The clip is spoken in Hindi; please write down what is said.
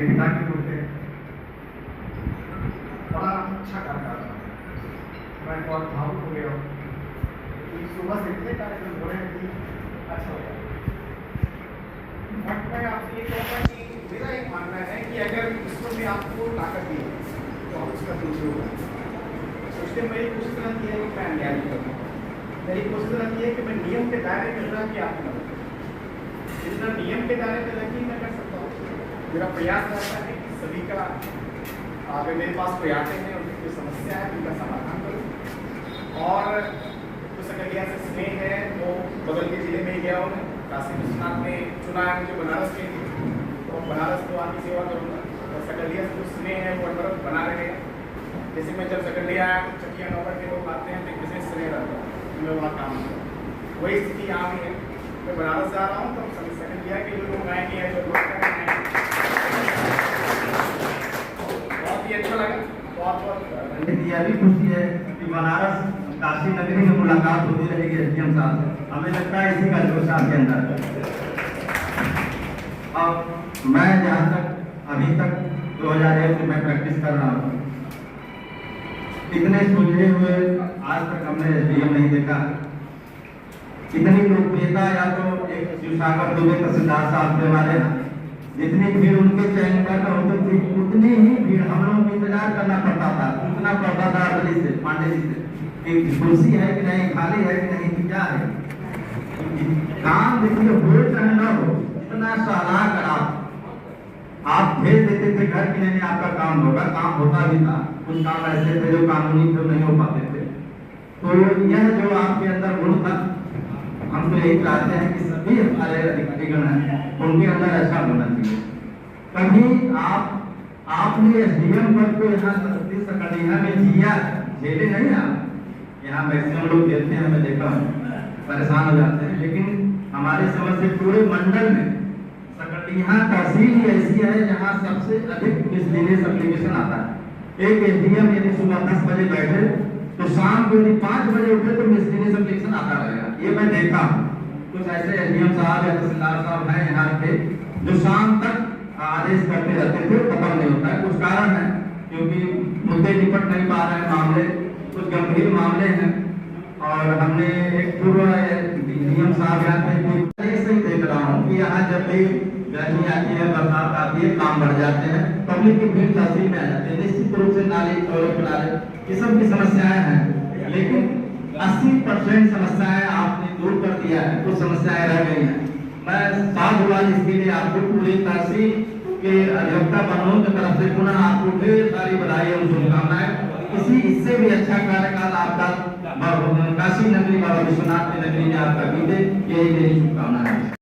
पिता के रूप में बड़ा अच्छा कार्यक्रम था। मैं बहुत भावुक हो गया हूँ। सुबह से इतने कार्यक्रम हो रहे हैं कि अच्छा हो गया। मैं आपसे ये कहूँगा कि मेरा एक मानना है कि अगर इसको भी आपको ताकत दी तो हम उसका पीछे होगा। सोचते मेरी कोशिश रहती है कि मैं अन्याय नहीं करूँ, मेरी कोशिश रहती है कि मैं नियम के दायरे में रह के आपकी मदद करूँ। जितना नियम के दायरे में रह के मैं कर सकता हूँ। मेरा प्रयास रहता है कि सभी का अगर मेरे पास कोई आते हैं उनकी कोई समस्या है उनका समाधान करूँ। और तो सकलिया से स्नेह है वो बगल के जिले में ही गया हूँ। काशी विश्वनाथ ने चुना है मुझे बनारस के लिए, तो बनारस को आके सेवा करूँगा। और सकलिया से जो स्नेह है वो अनवरत बना रहेगा। जैसे मैं जब सकलिया आया तो चकिया नौकर के लोग आते हैं तो एक विशेष स्नेह रहता है, मैं वहाँ काम करता हूँ। वही स्थिति यहाँ भी है। मैं बनारस जा रहा हूँ तो सकलिया के जो लोग आएंगे जो बहुत ही अच्छा लगा। बहुत यह भी खुशी है कि बनारस काशी नगरी में मुलाकात होती रहेगी एसडीएम साहब से। हमें लगता है इसी का जोश आपके अंदर। अब मैं जहाँ तक अभी तक 2001 से मैं प्रैक्टिस कर रहा हूँ, इतने सुलझे हुए आज तक हमने एसडीएम नहीं देखा। इतनी लोकप्रियता या तो एक शिवसागर दुबे तहसीलदार साहब थे हमारे यहाँ, जितनी भीड़ उनके चयन करना होती थी उतनी ही भीड़ हम लोगों को इंतजार करना पड़ता था। पूछना पड़ता था अरवली से, पांडे जी से, कुर्सी है कि नहीं, खाली है कि नहीं, क्या है। काम देखिए हो चाहे ना हो, इतना सलाह करा आप भेज देते थे घर की नहीं आपका काम होगा। काम होता भी था, कुछ काम ऐसे थे जो कानूनी थे नहीं हो पाते थे। तो यह जो आपके अंदर गुण था, हम तो यही चाहते हैं कि सभी हमारे अधिकारीगण हैं उनके अंदर ऐसा होना चाहिए। कभी आपने एसडीएम पद को यहाँ सकलिया में जिया झेले नहीं। आप यहाँ मैक्सिमम लोग देते हैं, मैं देखा परेशान हो जाते हैं, लेकिन हमारे समझ से पूरे मंडल में सकलिया तहसील ऐसी है जहाँ सबसे अधिक मिसलिनियस एप्लीकेशन आता है। एक एसडीएम यदि सुबह 10 बजे बैठे तो शाम को यदि 5 बजे उठे तो मिसलिनियस एप्लीकेशन आता रहेगा। ये मैं देखा। कुछ ऐसे एसडीएम साहब या तहसीलदार साहब हैं यहाँ के जो शाम तक आदेश करते रहते थे, खत्म नहीं होता है। कुछ कारण है, क्योंकि मुद्दे निपट नहीं पा रहे हैं, मामले कुछ गंभीर मामले हैं। और हमने एक पूर्व डीएम साहब यहाँ पे ऐसे ही देख रहा हूँ कि यहाँ जब भी गर्मी आती है, बरसात आती है, काम बढ़ जाते हैं, पब्लिक की भीड़ तहसील में आ जाती है। निश्चित रूप से नाली ये सब की समस्याएं हैं, लेकिन 80% समस्याएं आपने दूर कर दिया है, कुछ समस्याएं रह गई हैं। मैं साधुवाद इसके लिए आपको पूरी तहसील के अधिवक्ता बनों की तरफ से पुनः आपको ढेर सारी बधाई और शुभकामनाएं। इससे भी अच्छा कार्यकाल आपका काशी नगरी बाबा विश्वनाथ की नगरी में आपका बीते, यही मेरी शुभकामनाएं।